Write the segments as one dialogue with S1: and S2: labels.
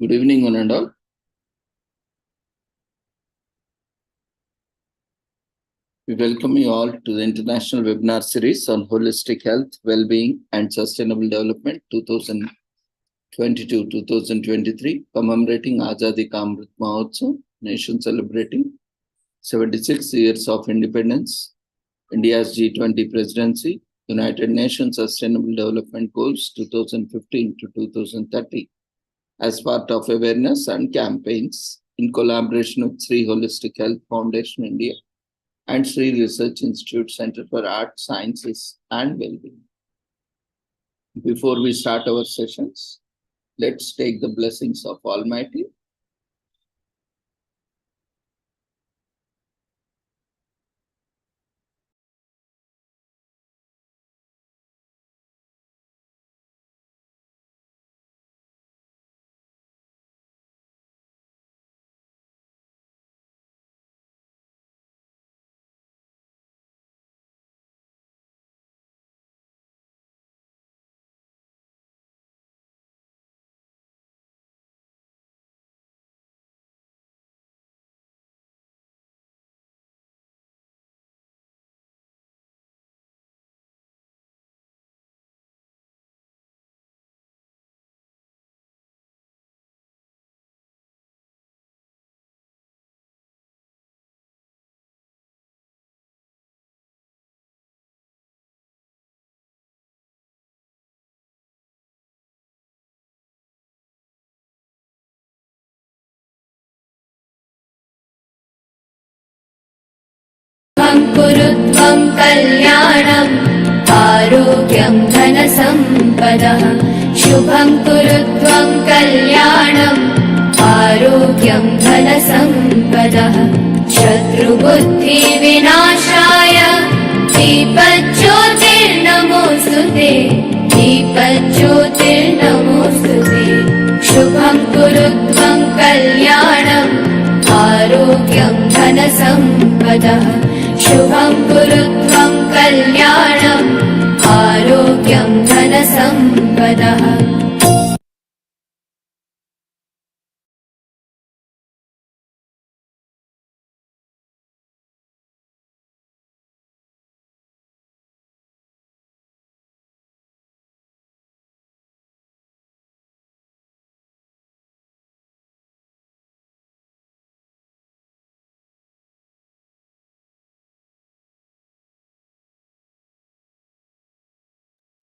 S1: Good evening, one and all. We welcome you all to the International Webinar Series on Holistic Health, Well-being and Sustainable Development 2022-2023, commemorating Azadi Ka Amrit Mahotsav, nation celebrating 76 years of independence, India's G20 presidency, United Nations Sustainable Development Goals 2015 to 2030, as part of awareness and campaigns in collaboration with Sri Holistic Health Foundation India and Sri Research Institute Center for Art, Sciences and Wellbeing. Before we start our sessions, let's take the blessings of Almighty.
S2: कुरुत्वं कल्याणम् आरोग्यं धनसम्पदः शुभं कुरुत्वं कल्याणम् आरोग्यं धनसम्पदः शत्रुबुद्धिविनाशाय दीपज्योतिर्नमोऽस्तुते दीपज्योतिर्नमोऽस्तुते शुभं कुरुत्वं कल्याणम् आरोग्यं धनसम्पदः शुभं कुरुत्वं कल्याणम् आरोग्यं धनसम्पदः.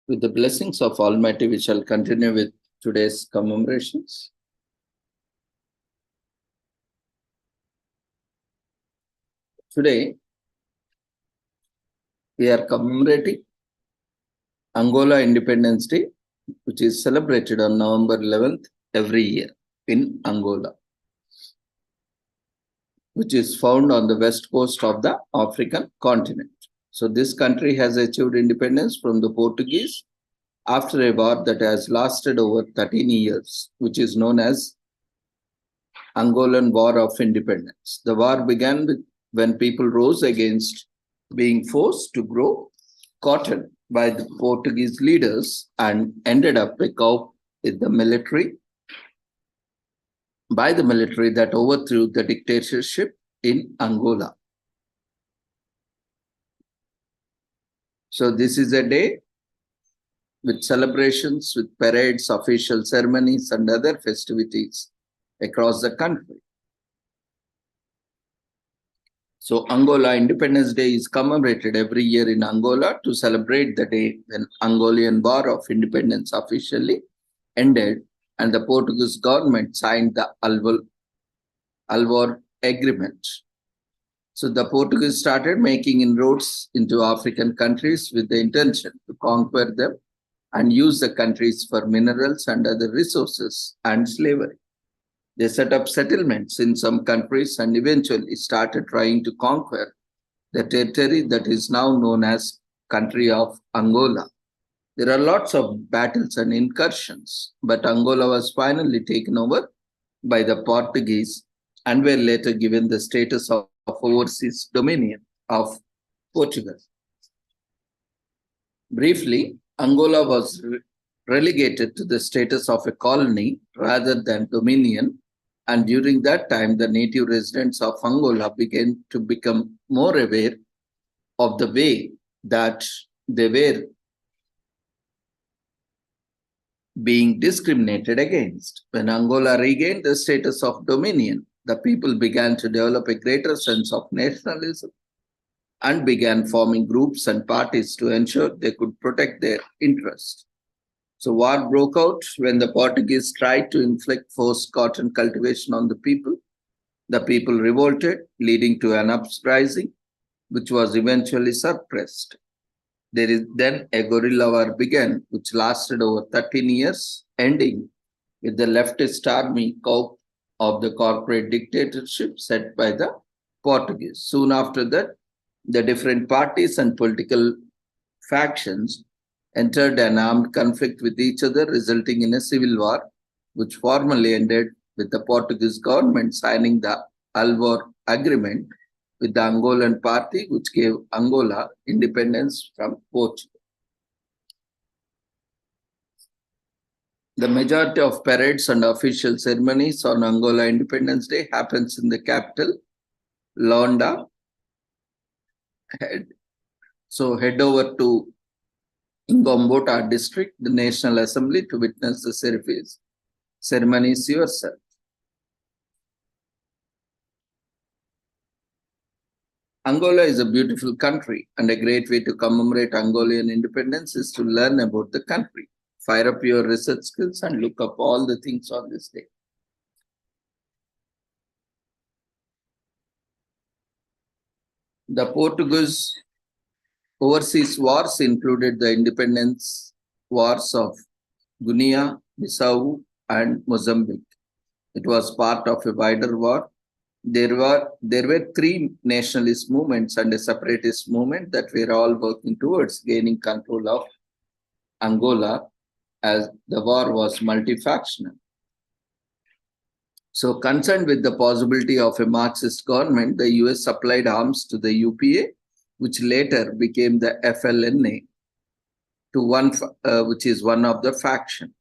S1: With the blessings of Almighty, we shall continue with today's commemorations. Today, we are commemorating Angola Independence Day, which is celebrated on November 11th every year in Angola, which is found on the west coast of the African continent. So this country has achieved independence from the Portuguese after a war that has lasted over 13 years, which is known as Angolan War of Independence. The war began when people rose against being forced to grow cotton by the Portuguese leaders and ended up a coup with the military, by the military that overthrew the dictatorship in Angola. So this is a day with celebrations, with parades, official ceremonies, and other festivities across the country. So Angola Independence Day is commemorated every year in Angola to celebrate the day when Angolian War of Independence officially ended and the Portuguese government signed the Alvor Agreement. So the Portuguese started making inroads into African countries with the intention to conquer them and use the countries for minerals and other resources and slavery. They set up settlements in some countries and eventually started trying to conquer the territory that is now known as country of Angola. There are lots of battles and incursions, but Angola was finally taken over by the Portuguese and were later given the status of overseas dominion of Portugal. Briefly, Angola was relegated to the status of a colony rather than dominion. And during that time, the native residents of Angola began to become more aware of the way that they were being discriminated against. When Angola regained the status of dominion, the people began to develop a greater sense of nationalism and began forming groups and parties to ensure they could protect their interests. So war broke out when the Portuguese tried to inflict forced cotton cultivation on the people. The people revolted, leading to an uprising, which was eventually suppressed. There is then a guerrilla war began, which lasted over 13 years, ending with the leftist army coup of the corporate dictatorship set by the Portuguese. Soon after that, the different parties and political factions entered an armed conflict with each other, resulting in a civil war, which formally ended with the Portuguese government signing the Alvor Agreement with the Angolan party, which gave Angola independence from Portugal. The majority of parades and official ceremonies on Angola Independence Day happens in the capital, Luanda. So head over to Ngombota district, the National Assembly, to witness the ceremonies yourself. Angola is a beautiful country, and a great way to commemorate Angolian independence is to learn about the country. Fire up your research skills and look up all the things on this day. The Portuguese overseas wars included the independence wars of Guinea, Bissau, and Mozambique. It was part of a wider war. There were three nationalist movements and a separatist movement that were all working towards gaining control of Angola, as the war was multifactional. So, concerned with the possibility of a Marxist government, the US supplied arms to the UPA, which later became the FLNA, which is one of the faction.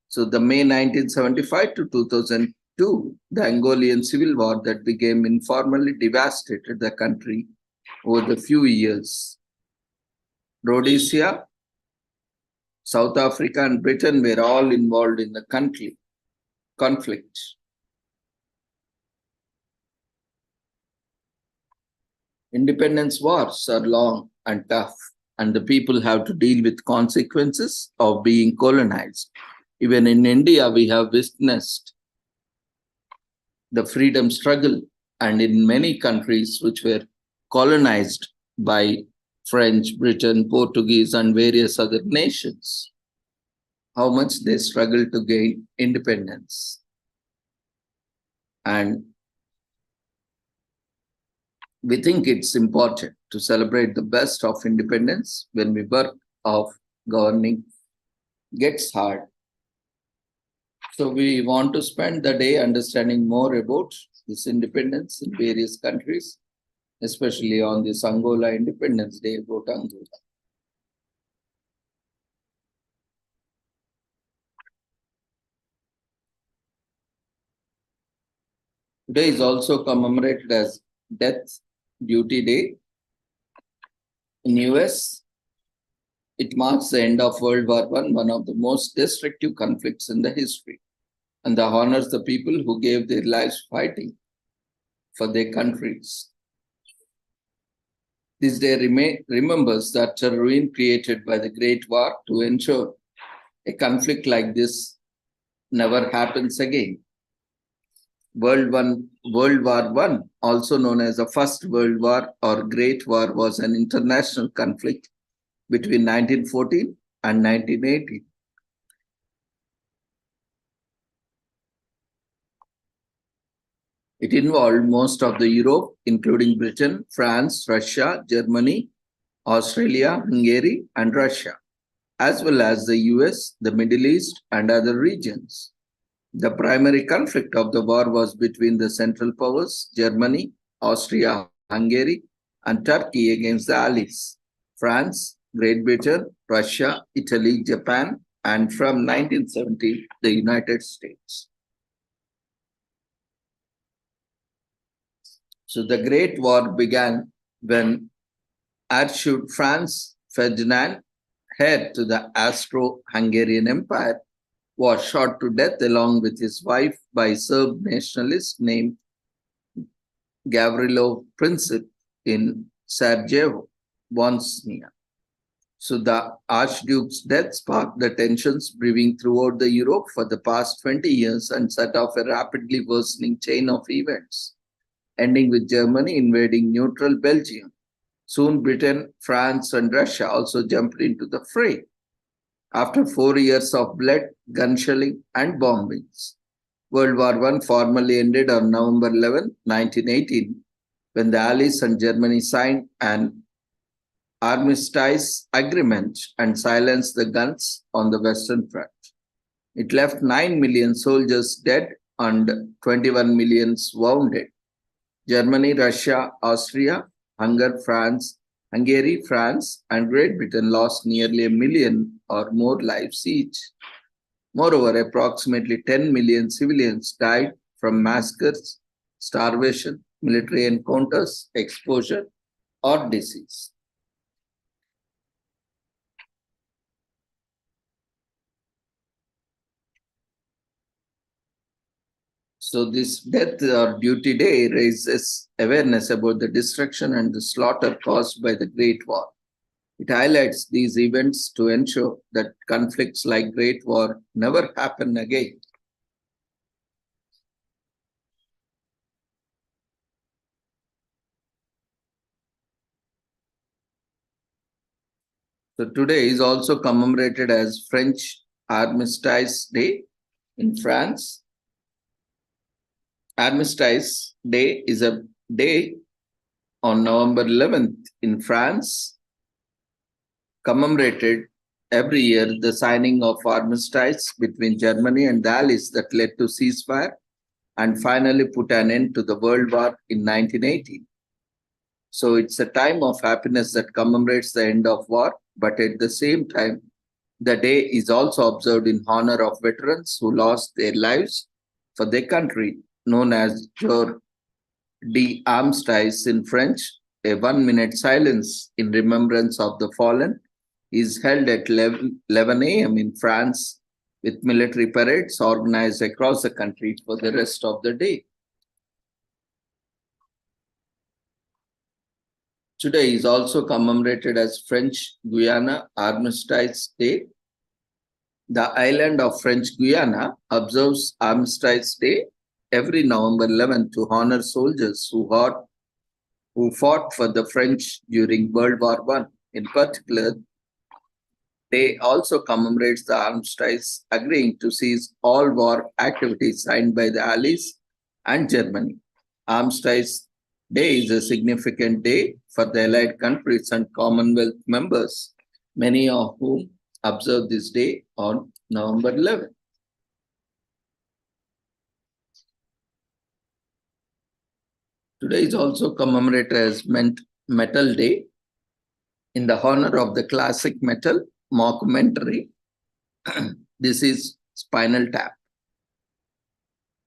S1: So, the May 1975 to 2002, the Angolian civil war that became informally devastated the country over the few years. Rhodesia, South Africa, and Britain were all involved in the conflict. Independence wars are long and tough, and the people have to deal with consequences of being colonized. Even in India, we have witnessed the freedom struggle, and in many countries which were colonized by French, Britain, Portuguese, and various other nations, how much they struggled to gain independence. And we think it's important to celebrate the best of independence when the work of governing gets hard. So we want to spend the day understanding more about this independence in various countries, especially on this Angola Independence Day about Angola. Today is also commemorated as Death Duty Day. In US, it marks the end of World War I, one of the most destructive conflicts in the history, and honors the people who gave their lives fighting for their countries. This day remembers that ruin created by the Great War to ensure a conflict like this never happens again. World War I, also known as the First World War or Great War, was an international conflict between 1914 and 1918. It involved most of the Europe, including Britain, France, Russia, Germany, Australia, Hungary, and Russia, as well as the US, the Middle East, and other regions. The primary conflict of the war was between the Central Powers, Germany, Austria, Hungary, and Turkey against the Allies, France, Great Britain, Russia, Italy, Japan, and from 1970, the United States. So the Great War began when Archduke Franz Ferdinand, heir to the Austro-Hungarian Empire, was shot to death along with his wife by a Serb nationalist named Gavrilo Princip in Sarajevo, Bosnia. So the Archduke's death sparked the tensions brewing throughout the Europe for the past 20 years and set off a rapidly worsening chain of events, ending with Germany invading neutral Belgium. Soon Britain, France, and Russia also jumped into the fray. After 4 years of blood, gun shelling, and bombings, World War I formally ended on November 11, 1918, when the Allies and Germany signed an armistice agreement and silenced the guns on the Western Front. It left 9 million soldiers dead and 21 million wounded. Germany, Russia, Austria, Hungary, France, and Great Britain lost nearly 1 million or more lives each. Moreover, approximately 10 million civilians died from massacres, starvation, military encounters, exposure, or disease. So this Death or Duty Day raises awareness about the destruction and the slaughter caused by the Great War. It highlights these events to ensure that conflicts like Great War never happen again. So today is also commemorated as French Armistice Day in France. Armistice Day is a day on November 11th in France, commemorated every year the signing of armistice between Germany and the Allies that led to ceasefire and finally put an end to the World War in 1918. So it's a time of happiness that commemorates the end of war, but at the same time, the day is also observed in honor of veterans who lost their lives for their country, known as Jour d'Armistice in French. A 1 minute silence in remembrance of the fallen is held at 11 a.m. in France, with military parades organized across the country for the rest of the day. Today is also commemorated as French Guiana Armistice Day. The island of French Guiana observes Armistice Day every November 11 to honor soldiers who fought for the French during World War I. In particular, day also commemorates the armistice agreeing to cease all war activities signed by the Allies and Germany. Armistice Day is a significant day for the Allied countries and Commonwealth members, many of whom observe this day on November 11. Today is also commemorated as Metal Day in the honor of the classic metal mockumentary. This is Spinal Tap.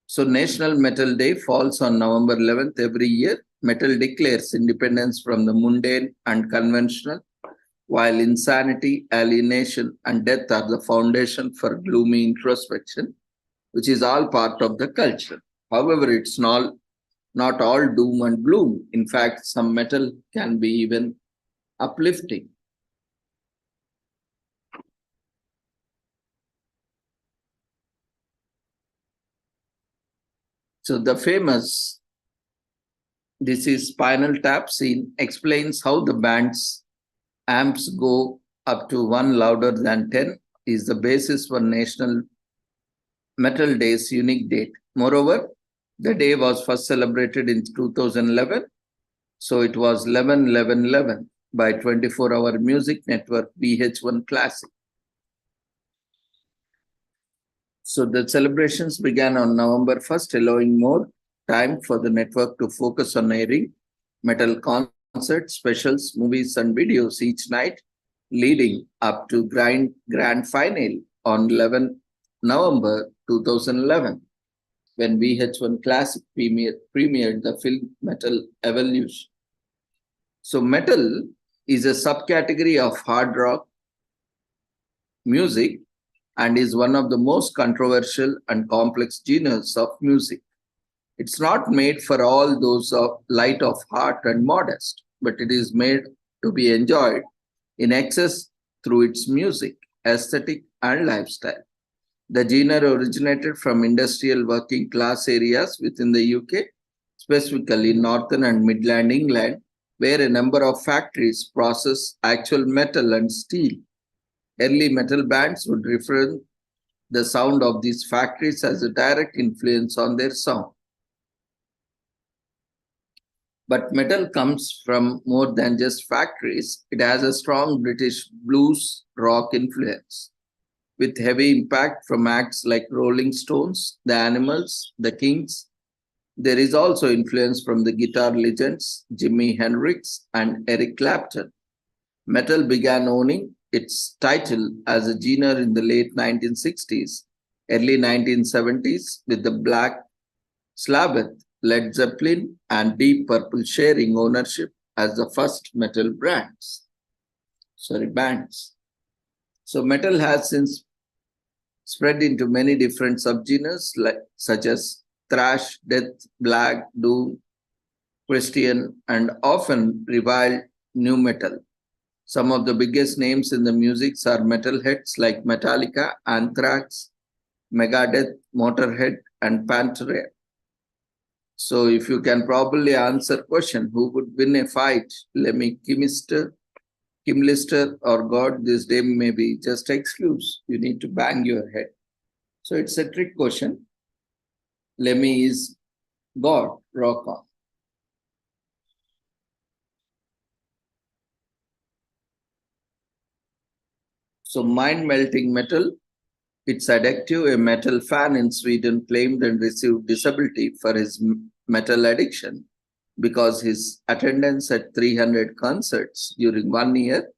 S1: So National Metal Day falls on November 11th every year. Metal declares independence from the mundane and conventional, while insanity, alienation, and death are the foundation for gloomy introspection, which is all part of the culture. However, it's not all doom and gloom. In fact, some metal can be even uplifting. So the famous This is Spinal Tap scene explains how the band's amps go up to 1 louder than 10 is the basis for National Metal Day's unique date. Moreover, the day was first celebrated in 2011, so it was 11-11-11 by 24-hour music network VH1 Classic. So the celebrations began on November 1st, allowing more time for the network to focus on airing metal concerts, specials, movies, and videos each night, leading up to grand final on 11 November 2011 when VH1 Classic premiered the film Metal Evolution. So, metal is a subcategory of hard rock music and is one of the most controversial and complex genres of music. It's not made for all those of light of heart and modest, but it is made to be enjoyed in excess through its music, aesthetic, and lifestyle. The genre originated from industrial working class areas within the UK, specifically northern and midland England, where a number of factories process actual metal and steel. Early metal bands would refer the sound of these factories as a direct influence on their sound. But metal comes from more than just factories. It has a strong British blues rock influence, with heavy impact from acts like Rolling Stones, The Animals, The Kings. There is also influence from the guitar legends Jimi Hendrix and Eric Clapton. Metal began owning its title as a genre in the late 1960s, early 1970s with the Black Sabbath, Led Zeppelin, and Deep Purple sharing ownership as the first metal bands. So metal has since spread into many different subgenres such as thrash, death, black, doom, Christian, and often reviled new metal. Some of the biggest names in the music are metalheads like Metallica, Anthrax, Megadeth, Motorhead, and Pantera. So if you can properly answer question, who would win a fight? Lemmy Kim Lister, or God this day may be just excuse. You need to bang your head. So it's a trick question. Lemmy is God, rock on. So mind-melting metal, it's addictive. A metal fan in Sweden claimed and received disability for his metal addiction because his attendance at 300 concerts during 1 year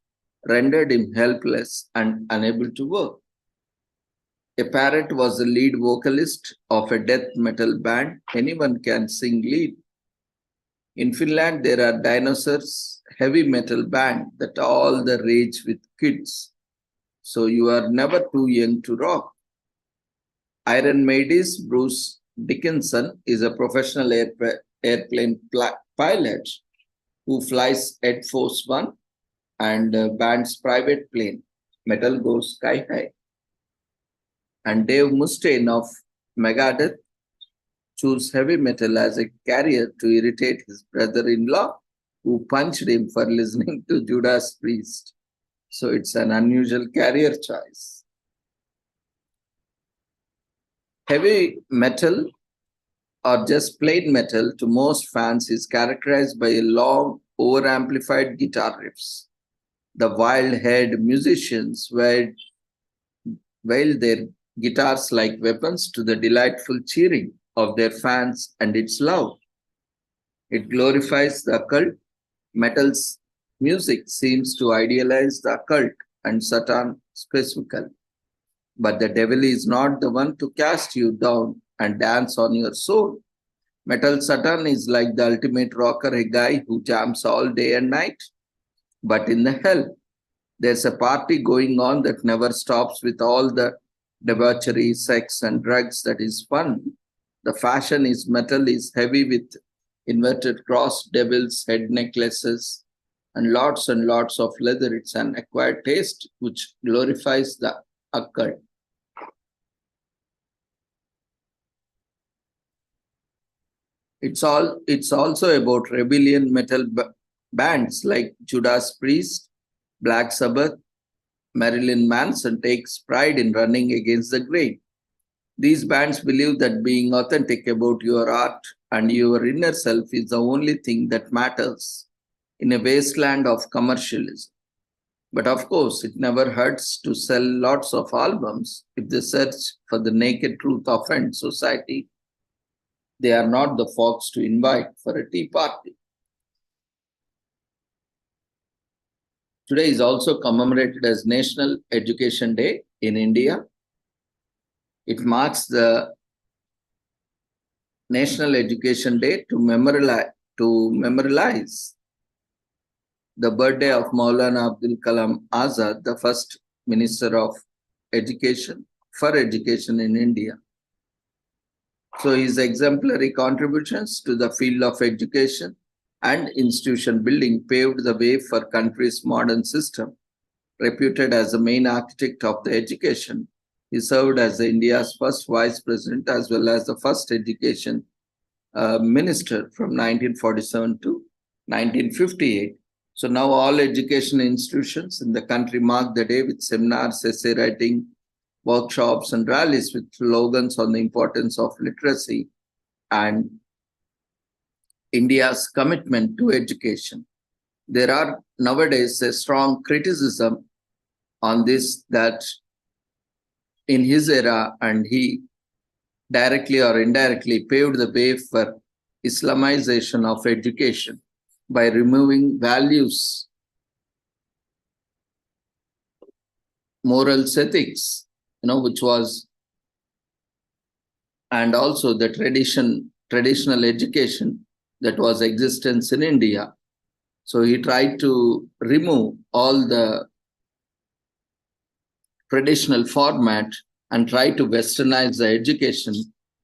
S1: rendered him helpless and unable to work. A parrot was the lead vocalist of a death metal band. Anyone can sing lead. In Finland, there are dinosaurs, heavy metal band that all the rage with kids. So you are never too young to rock. Iron Maiden's Bruce Dickinson is a professional airplane pilot who flies Air Force One and band's private plane. Metal goes sky high. And Dave Mustaine of Megadeth chose heavy metal as a carrier to irritate his brother-in-law who punched him for listening to Judas Priest. So it's an unusual career choice. Heavy metal or just plain metal to most fans is characterized by a long, over-amplified guitar riffs. The wild-haired musicians wail their guitars like weapons to the delightful cheering of their fans, and it's loud. It glorifies the occult. Metal's music seems to idealize the occult and Satan specifically. But the devil is not the one to cast you down and dance on your soul. Metal Satan is like the ultimate rocker, a guy who jams all day and night. But in the hell, there's a party going on that never stops with all the debauchery, sex, and drugs that is fun. The fashion is metal is heavy with inverted cross devils, head necklaces, and lots of leather. It's an acquired taste which glorifies the occult. It's also about rebellion metal bands like Judas Priest, Black Sabbath. Marilyn Manson takes pride in running against the grain. These bands believe that being authentic about your art and your inner self is the only thing that matters in a wasteland of commercialism. But of course, it never hurts to sell lots of albums if the search for the naked truth offends society. They are not the folks to invite for a tea party. Today is also commemorated as National Education Day in India. It marks the National Education Day to memorialize the birthday of Maulana Abdul Kalam Azad, the first Minister of Education for Education in India. So his exemplary contributions to the field of education and institution building paved the way for country's modern system. Reputed as the main architect of the education, he served as India's first vice president as well as the first education minister from 1947 to 1958. So now all education institutions in the country mark the day with seminars, essay writing, workshops, and rallies with slogans on the importance of literacy and India's commitment to education. There are nowadays a strong criticism on this, that in his era, and he directly or indirectly paved the way for Islamization of education by removing values, moral ethics, which was, and also the traditional education that was existence in India. So he tried to remove all the traditional format and try to westernize the education.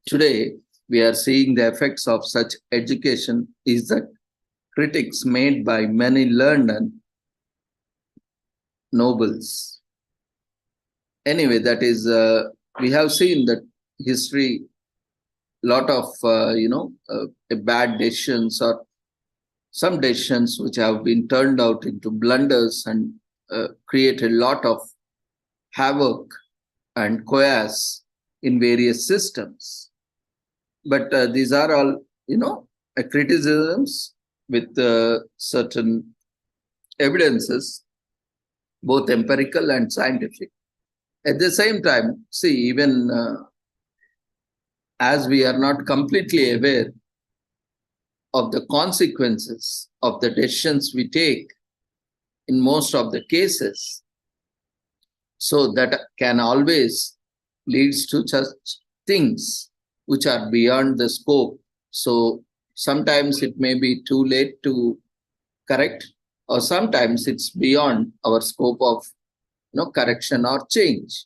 S1: Today, we are seeing the effects of such education is that critics made by many learned nobles. Anyway, that is, we have seen that history, lot of, bad decisions or some decisions which have been turned out into blunders and created a lot of havoc and chaos in various systems. But these are all, criticisms with certain evidences, both empirical and scientific. At the same time, see, even as we are not completely aware of the consequences of the decisions we take in most of the cases, so that can always leads to such things which are beyond the scope. So sometimes it may be too late to correct, or sometimes it's beyond our scope of correction or change.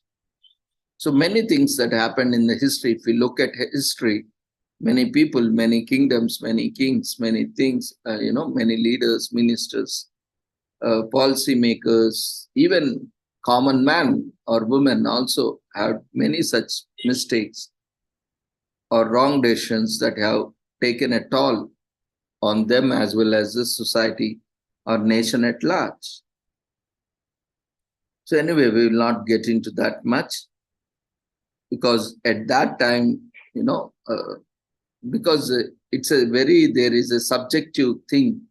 S1: So many things that happened in the history, if we look at history, many people, many kingdoms, many kings, many things, many leaders, ministers, policy makers, even common man or woman also have many such mistakes or wrong decisions that have taken a toll on them as well as the society or nation at large. So anyway, we will not get into that much, because at that time, because there is a subjective thing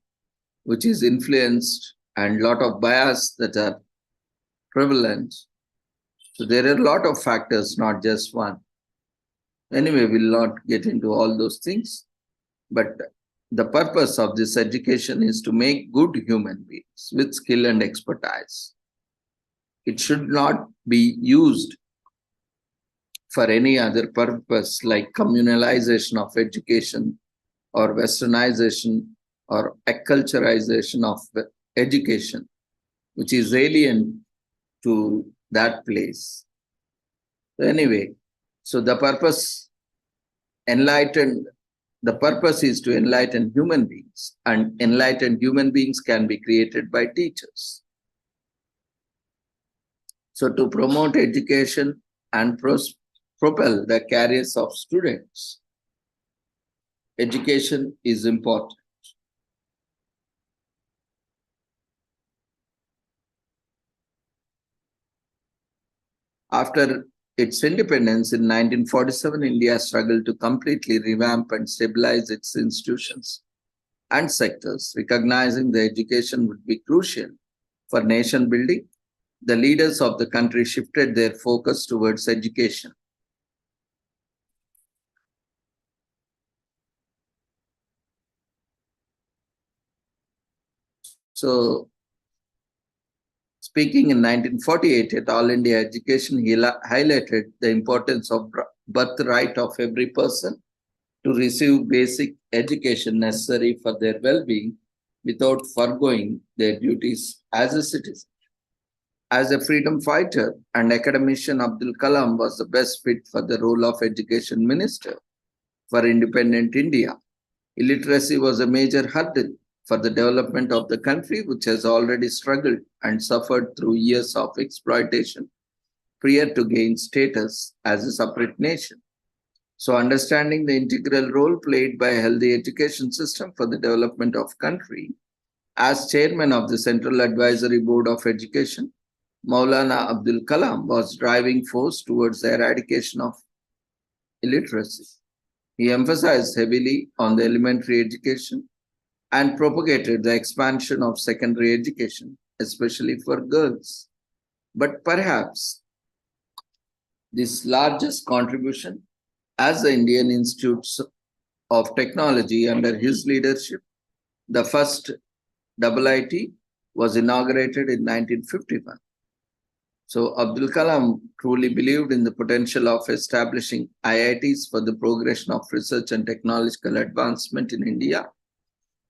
S1: which is influenced and lot of bias that are prevalent. So there are a lot of factors, not just one. Anyway, we'll not get into all those things. But the purpose of this education is to make good human beings with skill and expertise. It should not be used for any other purpose like communalization of education or westernization or acculturization of education, which is alien to that place. Anyway, so the purpose is to enlighten human beings, and enlightened human beings can be created by teachers. So to promote education and propel the careers of students, education is important. After its independence in 1947, India struggled to completely revamp and stabilize its institutions and sectors. Recognizing the education would be crucial for nation building, the leaders of the country shifted their focus towards education. So, Speaking in 1948 at All India Education, he highlighted the importance of birthright of every person to receive basic education necessary for their well-being without foregoing their duties as a citizen. As a freedom fighter and academician, Abdul Kalam was the best fit for the role of education minister for independent India. Illiteracy was a major hurdle for the development of the country, which has already struggled and suffered through years of exploitation prior to gain status as a separate nation. So understanding the integral role played by a healthy education system for the development of country, as chairman of the Central Advisory Board of Education, Maulana Abdul Kalam was driving force towards the eradication of illiteracy. He emphasized heavily on the elementary education and propagated the expansion of secondary education, especially for girls. But perhaps this largest contribution as the Indian Institutes of Technology under his leadership, the first IIT was inaugurated in 1951. So Abdul Kalam truly believed in the potential of establishing IITs for the progression of research and technological advancement in India.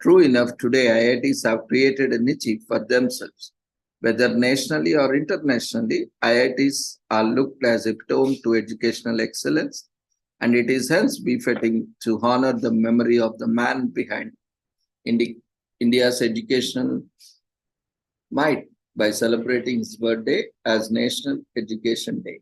S1: True enough, today IITs have created a niche for themselves. Whether nationally or internationally, IITs are looked as epitome to educational excellence, and it is hence befitting to honor the memory of the man behind India's educational might by celebrating his birthday as National Education Day.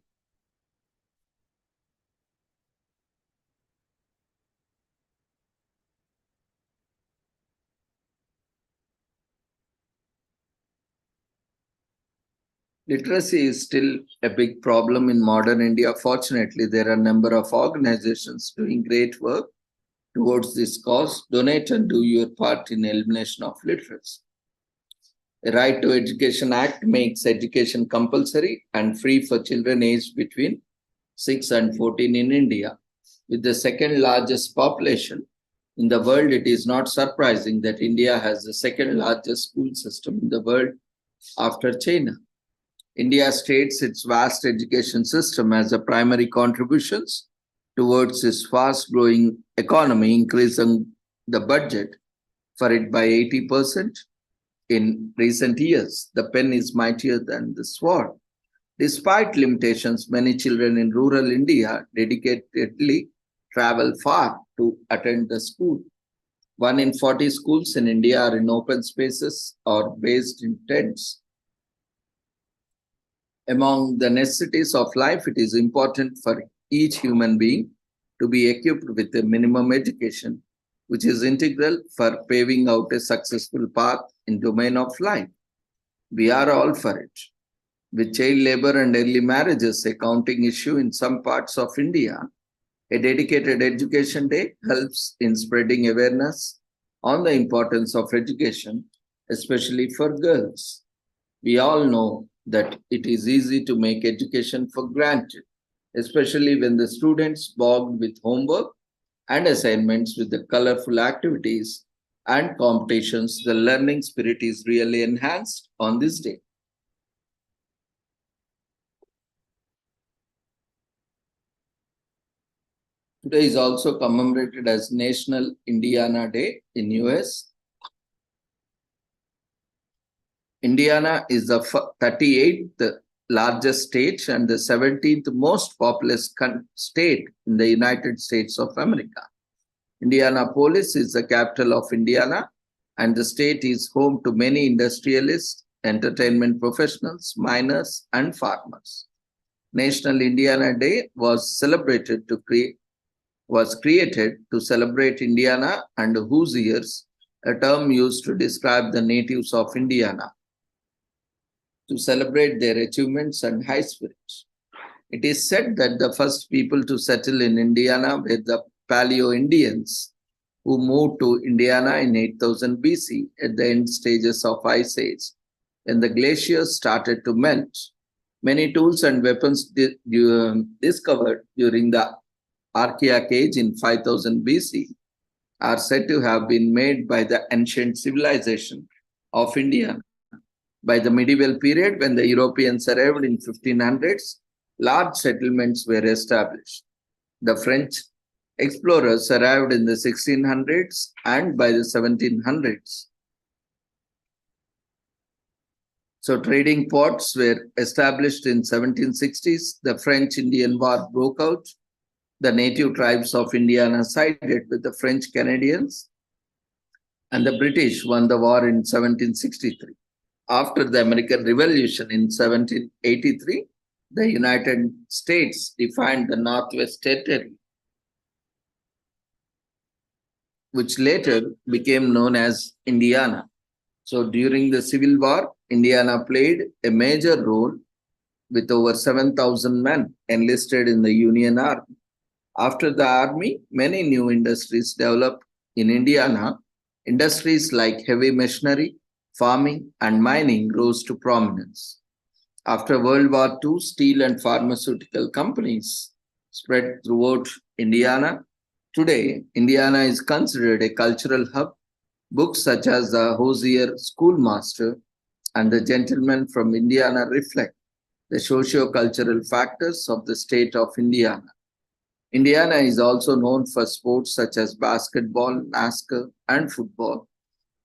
S1: Literacy is still a big problem in modern India. Fortunately, there are a number of organizations doing great work towards this cause. Donate and do your part in elimination of literacy. The Right to Education Act makes education compulsory and free for children aged between 6 and 14 in India. With the second largest population in the world, it is not surprising that India has the second largest school system in the world after China. India states its vast education system as a primary contributions towards its fast-growing economy, increasing the budget for it by 80%. In recent years, the pen is mightier than the sword. Despite limitations, many children in rural India dedicatedly travel far to attend the school. 1 in 40 schools in India are in open spaces or based in tents. Among the necessities of life, it is important for each human being to be equipped with a minimum education, which is integral for paving out a successful path in domain of life. We are all for it. With child labor and early marriages a counting issue in some parts of India, a dedicated education day helps in spreading awareness on the importance of education, especially for girls. We all know that it is easy to make education for granted, especially when the students bogged with homework and assignments with the colorful activities and competitions, the learning spirit is really enhanced on this day. Today is also commemorated as National Indiana Day in US. Indiana is the 38th largest state and the 17th most populous state in the United States of America. Indianapolis is the capital of Indiana, and the state is home to many industrialists, entertainment professionals, miners, and farmers. National Indiana Day was created to celebrate Indiana and Hoosiers, a term used to describe the natives of Indiana, to celebrate their achievements and high spirits. It is said that the first people to settle in Indiana were the Paleo-Indians, who moved to Indiana in 8000 BC at the end stages of Ice Age. When the glaciers started to melt, many tools and weapons discovered during the Archean Age in 5000 BC are said to have been made by the ancient civilization of Indiana. By the medieval period, when the Europeans arrived in 1500s, large settlements were established. The French explorers arrived in the 1600s, and by the 1700s, so trading ports were established in 1760s. The French-Indian War broke out. The native tribes of Indiana sided with the French Canadians, and the British won the war in 1763. After the American Revolution in 1783, the United States defined the Northwest Territory, which later became known as Indiana. So during the Civil War, Indiana played a major role with over 7,000 men enlisted in the Union Army. After the Army, many new industries developed in Indiana. Industries like heavy machinery, farming, and mining rose to prominence. After World War II, steel and pharmaceutical companies spread throughout Indiana. Today, Indiana is considered a cultural hub. Books such as The Hosier Schoolmaster and The Gentleman from Indiana reflect the socio-cultural factors of the state of Indiana. Indiana is also known for sports such as basketball, NASCAR, and football.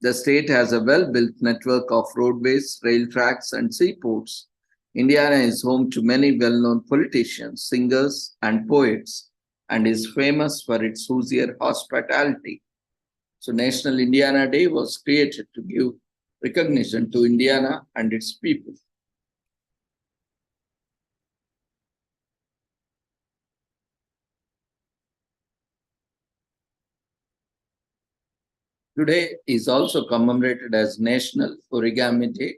S1: The state has a well-built network of roadways, rail tracks, and seaports. Indiana is home to many well-known politicians, singers, and poets, and is famous for its Hoosier hospitality. So National Indiana Day was created to give recognition to Indiana and its people. Today is also commemorated as National Origami Day.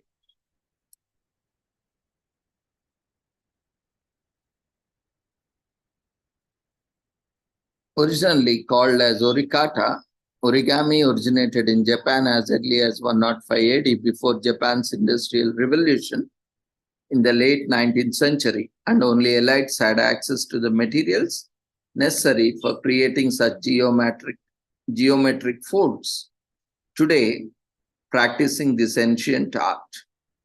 S1: Originally called as orikata, origami originated in Japan as early as 105 AD before Japan's Industrial Revolution in the late 19th century, and only elites had access to the materials necessary for creating such geometric folds. Today, practicing this ancient art.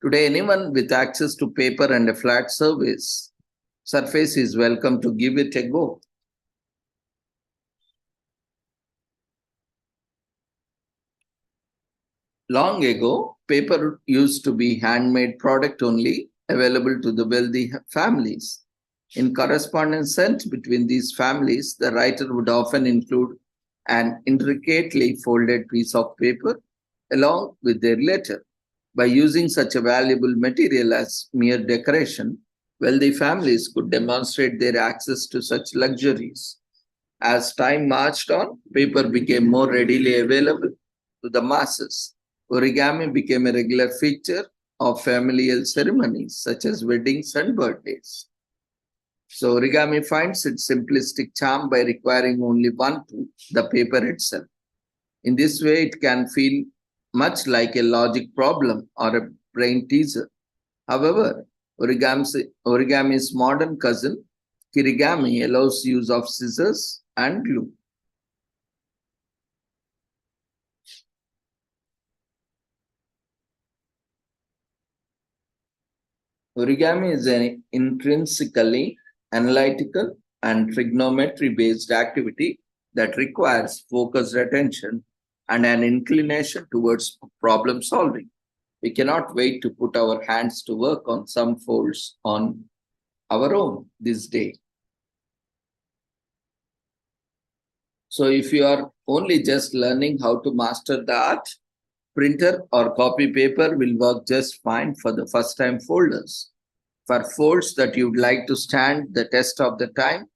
S1: Today, anyone with access to paper and a flat surface is welcome to give it a go. Long ago, paper used to be handmade product only, available to the wealthy families. In correspondence sent between these families, the writer would often include an intricately folded piece of paper along with their letter. By using such a valuable material as mere decoration, wealthy families could demonstrate their access to such luxuries. As time marched on, paper became more readily available to the masses. Origami became a regular feature of familial ceremonies such as weddings and birthdays. So origami finds its simplistic charm by requiring only one tool, the paper itself. In this way, it can feel much like a logic problem or a brain teaser. However, origami's modern cousin, kirigami, allows use of scissors and glue. Origami is an intrinsically analytical and trigonometry-based activity that requires focused attention and an inclination towards problem solving. We cannot wait to put our hands to work on some folds on our own this day. So if you are only just learning how to master the art, printer or copy paper will work just fine for the first time folders. For folds that you'd like to stand the test of the time,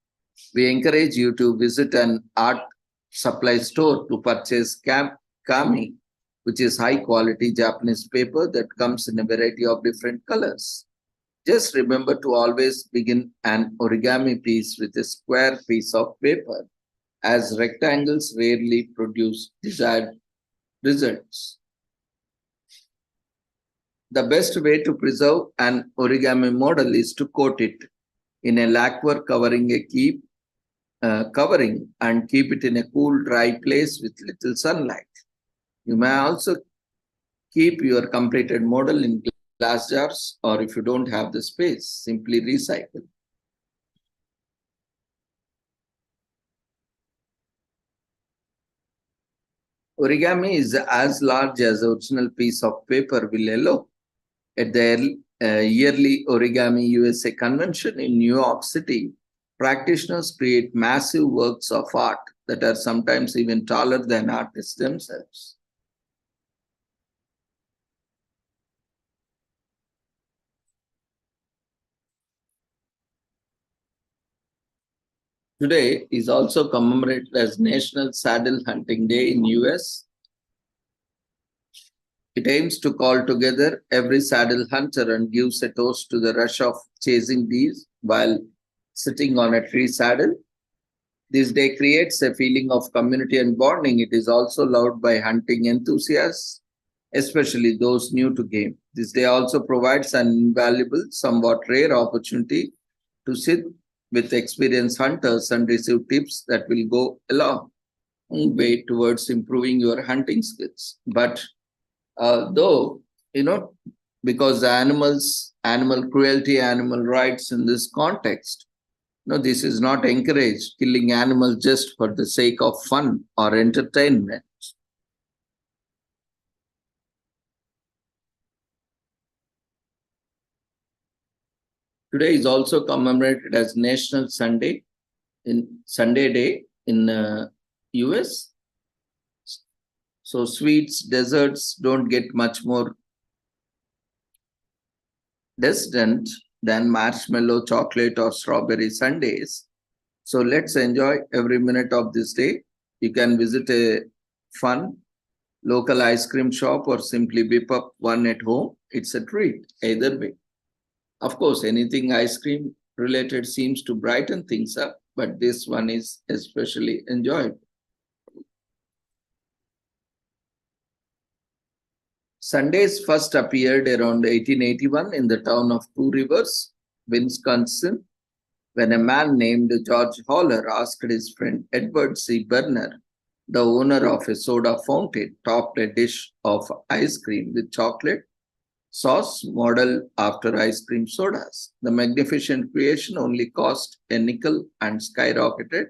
S1: we encourage you to visit an art supply store to purchase kami, which is high quality Japanese paper that comes in a variety of different colors. Just remember to always begin an origami piece with a square piece of paper, as rectangles rarely produce desired results. The best way to preserve an origami model is to coat it in a lacquer covering and keep it in a cool, dry place with little sunlight. You may also keep your completed model in glass jars, or if you don't have the space, simply recycle. Origami is as large as the original piece of paper will allow. At the yearly Origami USA convention in New York City, practitioners create massive works of art that are sometimes even taller than artists themselves. Today is also commemorated as National Saddle Hunting Day in US. It aims to call together every saddle hunter and gives a toast to the rush of chasing deers while sitting on a tree saddle. This day creates a feeling of community and bonding. It is also loved by hunting enthusiasts, especially those new to game. This day also provides an invaluable, somewhat rare opportunity to sit with experienced hunters and receive tips that will go a long way towards improving your hunting skills. But though, because the animal cruelty, animal rights in this context, no, this is not encouraged, killing animals just for the sake of fun or entertainment. Today is also commemorated as National Sunday Day in US. So sweets, desserts don't get much more distant than marshmallow, chocolate, or strawberry sundaes. So let's enjoy every minute of this day. You can visit a fun local ice cream shop or simply whip up one at home. It's a treat either way. Of course, anything ice cream related seems to brighten things up, but this one is especially enjoyable. Sundays first appeared around 1881 in the town of Two Rivers, Wisconsin, when a man named George Haller asked his friend Edward C. Berner, the owner of a soda fountain, topped a dish of ice cream with chocolate sauce modeled after ice cream sodas. The magnificent creation only cost a nickel and skyrocketed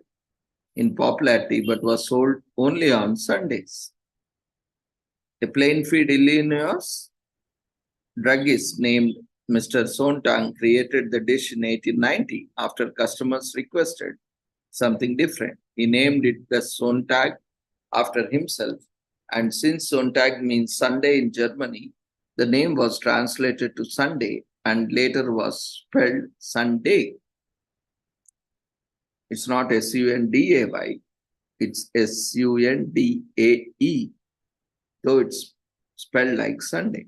S1: in popularity but was sold only on Sundays. A Plainfield, Illinois druggist named Mr. Sontag created the dish in 1890 after customers requested something different. He named it the Sontag after himself, and since Sontag means Sunday in Germany, the name was translated to Sunday and later was spelled Sunday. It's not Sunday, it's Sundae, though it's spelled like Sunday.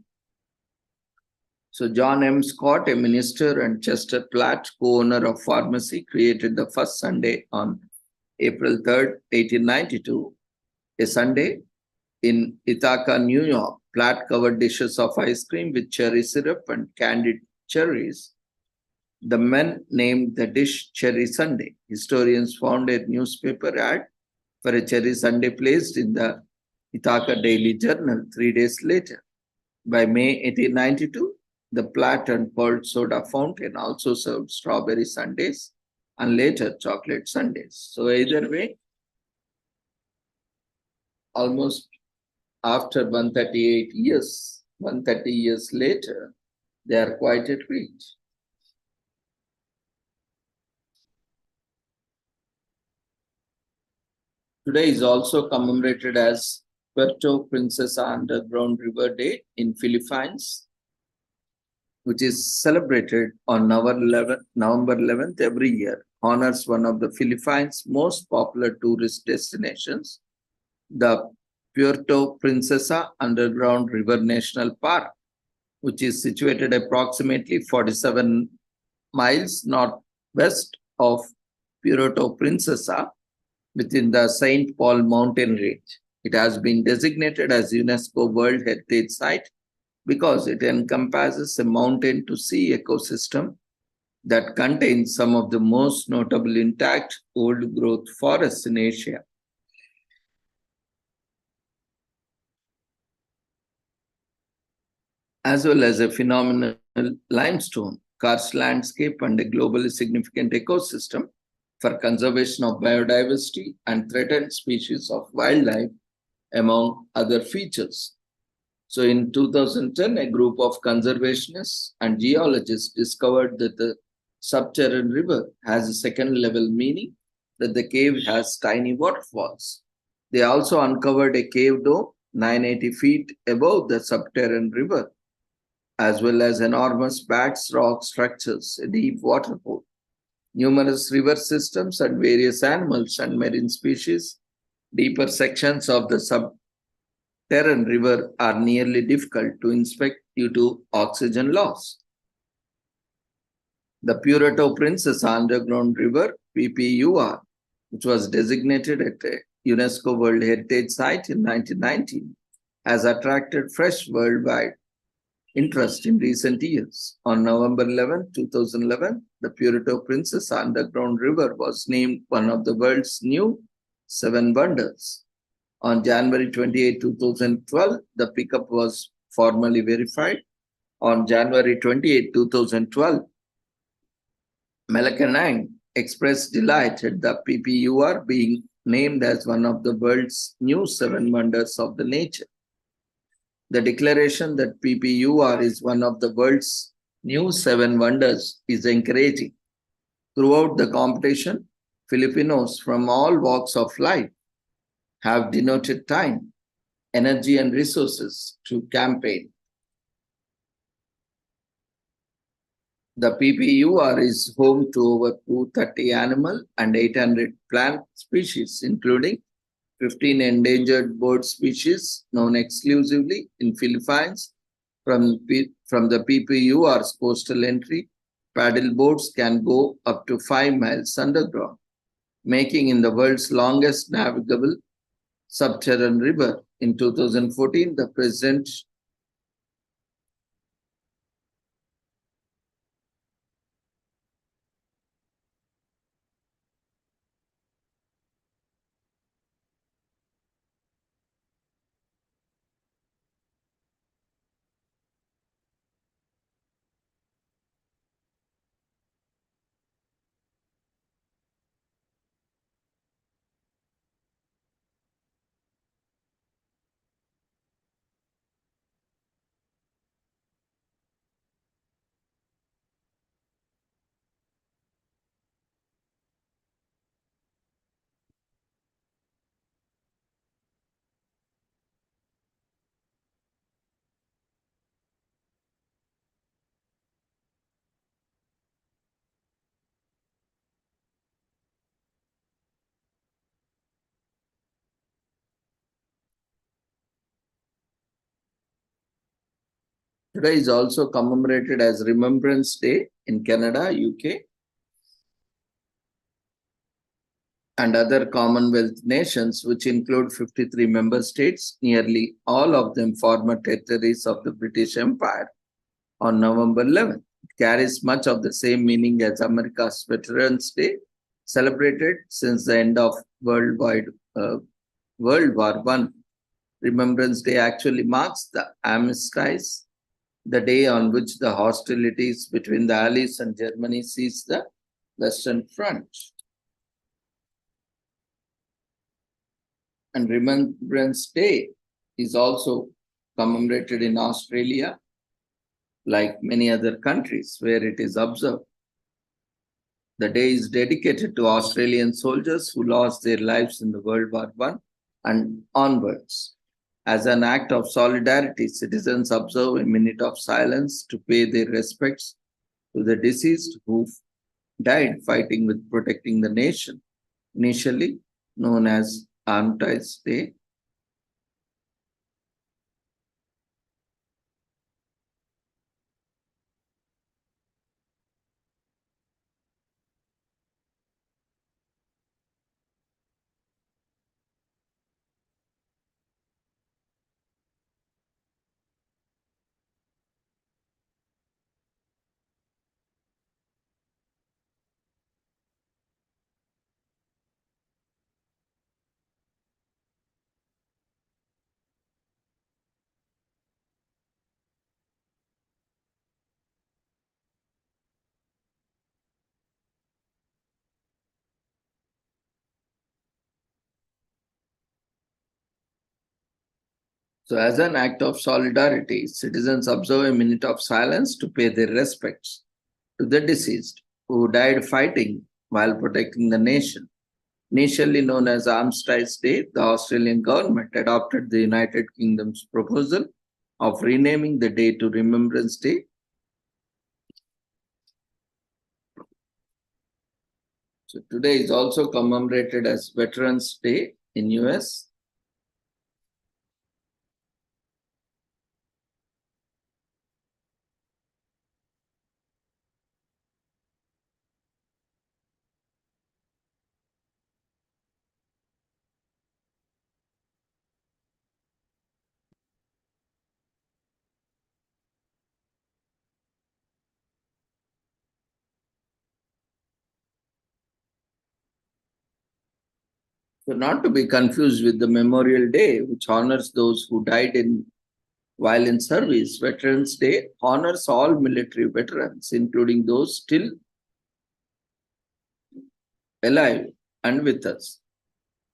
S1: So John M. Scott, a minister, and Chester Platt, co-owner of pharmacy, created the first Sunday on April 3rd, 1892, a Sunday in Ithaca, New York. Platt covered dishes of ice cream with cherry syrup and candied cherries. The men named the dish Cherry Sunday. Historians found a newspaper ad for a Cherry Sunday placed in the Ithaca Daily Journal 3 days later. By May 1892, the Platt and Pearl soda fountain also served strawberry sundaes and later chocolate sundaes. So either way, almost after 130 years later, they are quite a treat. Today is also commemorated as Puerto Princesa Underground River Day in Philippines, which is celebrated on November 11th every year, honors one of the Philippines' most popular tourist destinations, the Puerto Princesa Underground River National Park, which is situated approximately 47 miles northwest of Puerto Princesa within the St. Paul mountain range. It has been designated as UNESCO World Heritage Site because it encompasses a mountain to sea ecosystem that contains some of the most notable intact old growth forests in Asia. as well as a phenomenal limestone, karst landscape, and a globally significant ecosystem for conservation of biodiversity and threatened species of wildlife, among other features. So in 2010, a group of conservationists and geologists discovered that the subterranean river has a second level, meaning that the cave has tiny waterfalls. They also uncovered a cave dome 980 feet above the subterranean river, as well as enormous bats rock structures, a deep water pool, numerous river systems, and various animals and marine species. Deeper sections of the subterranean river are nearly difficult to inspect due to oxygen loss. The Puerto Princesa Underground River, PPUR, which was designated at a UNESCO World Heritage Site in 1919, has attracted fresh worldwide interest in recent years. On November 11, 2011, the Puerto Princesa Underground River was named one of the world's new seven wonders. On January 28, 2012, the pickup was formally verified. On January 28, 2012, Malacanang expressed delight at the PPUR being named as one of the world's new seven wonders of the nature. The declaration that PPUR is one of the world's new seven wonders is encouraging. Throughout the competition, Filipinos from all walks of life have denoted time, energy, and resources to campaign. The PPUR is home to over 230 animal and 800 plant species, including 15 endangered bird species known exclusively in Philippines. From the PPUR's coastal entry, paddle boats can go up to 5 miles underground, making it the world's longest navigable subterranean river. In 2014, the president today is also commemorated as Remembrance Day in Canada, UK, and other Commonwealth nations, which include 53 member states, nearly all of them former territories of the British Empire. On November 11th, it carries much of the same meaning as America's Veterans Day, celebrated since the end of World War I. Remembrance Day actually marks the armistice, the day on which the hostilities between the Allies and Germany ceased the Western Front. And Remembrance Day is also commemorated in Australia, like many other countries where it is observed. The day is dedicated to Australian soldiers who lost their lives in the World War I and onwards. As an act of solidarity, citizens observe a minute of silence to pay their respects to the deceased who died fighting with protecting the nation, initially known as Armistice Day. So, as an act of solidarity, citizens observe a minute of silence to pay their respects to the deceased who died fighting while protecting the nation. Initially known as Armistice Day, the Australian government adopted the United Kingdom's proposal of renaming the day to Remembrance Day. So today is also commemorated as Veterans Day in US. So not to be confused with the Memorial Day, which honors those who died while in service. Veterans Day honors all military veterans, including those still alive and with us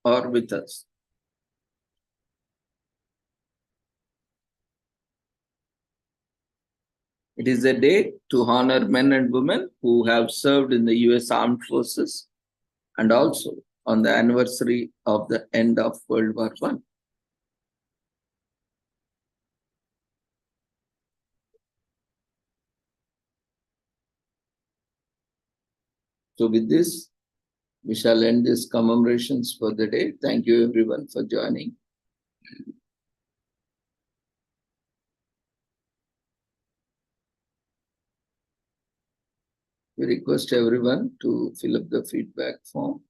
S1: or with us. It is a day to honor men and women who have served in the US Armed Forces and also on the anniversary of the end of World War I. So with this, we shall end these commemorations for the day. Thank you everyone for joining. We request everyone to fill up the feedback form.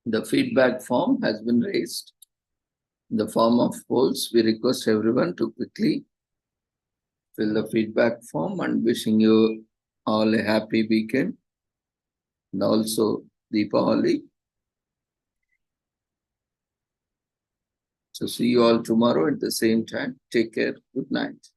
S1: The feedback form has been raised in the form of polls. We request everyone to quickly fill the feedback form and wishing you all a happy weekend and also Deepavali. So see you all tomorrow at the same time. Take care. Good night.